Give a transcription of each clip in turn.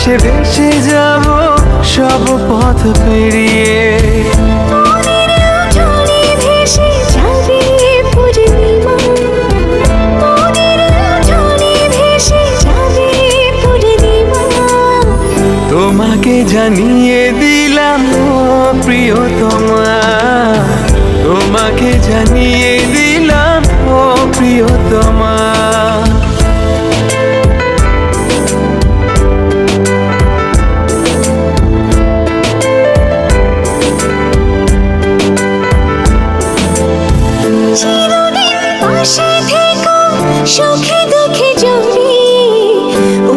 ভেসে ভেসে যাব সব পথ পেরিয়ে। তোমাকে জানিয়ে দিলাম ও প্রিয়তমা, তোমাকে জানিয়ে দিলাম ও প্রিয়তমা। সুখে দুঃখে জড়িয়ে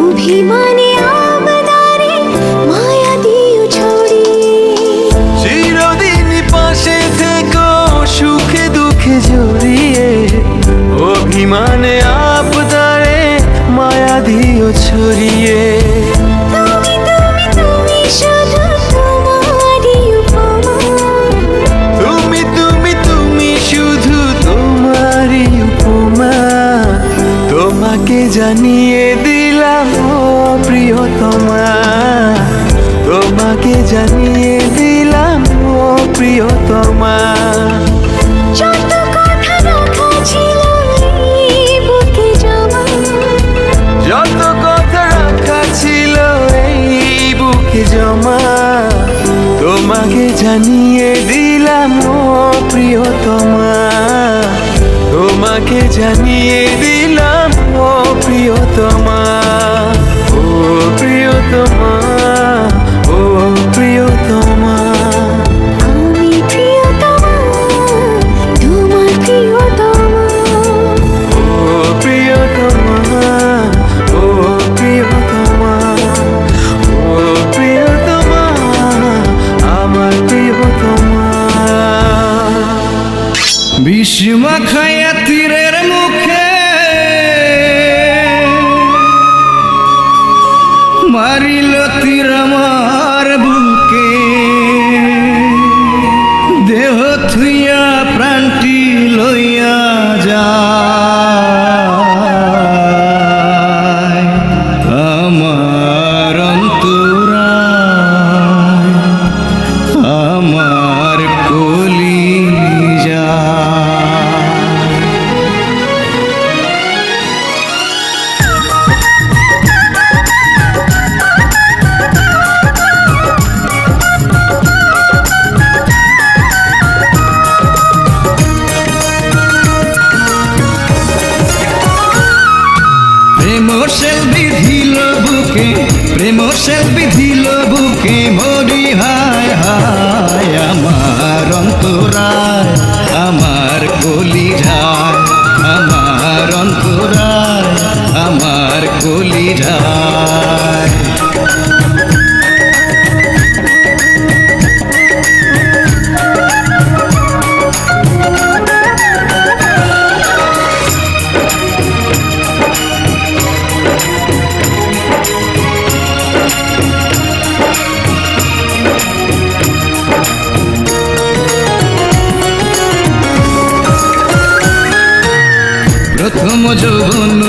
অভিমানে আবদারে মায়া দিও ছড়িয়ে। চিরদিন পাশে থেকো সুখে দুঃখে জড়িয়ে অভিমানে আবদারে মায়া দিও ছড়িয়ে। তুমি তুমি তুমি শুধু তোমারই উপমা, তুমি তুমি তুমি শুধু তোমারই উপমা। তোমাকে জানিয়ে দিলাম ও প্রিয়তমা, তোমাকে জানিয়ে দিলাম ও প্রিয়তমা। যত কথা রাখা ছিল এই বুকে জমা, যত কথা রাখা ছিল এই বুকে জমা। তোমাকে জানিয়ে দিলাম ও প্রিয়তমা, তোমাকে জানিয়ে দিলাম ও প্রিয়তমা। ও প্রিয়তমা, ও প্রিয়তমা। আমি প্রিয়তমা, তোমার প্রিয়তমা। ও প্রিয়তমা, ও প্রিয়তমা, ও প্রিয়তমা, আমার প্রিয়তমা। বিষ্মা খায়া তীরের মুখে মারিল তীর আমার বুকে, দেহ থুইয়া প্রাণটি লইয়া যায় আমার অন্তরায়, আমার কলিজা। প্রেম সেল বিধিল বুকে, প্রেম সেল বিধিল বুকে মরি হায় হায় আমার অন্তরায়, আমার কলিজায়, আমার অন্তরায়, আমার কলিজায়। প্রথম যৌবন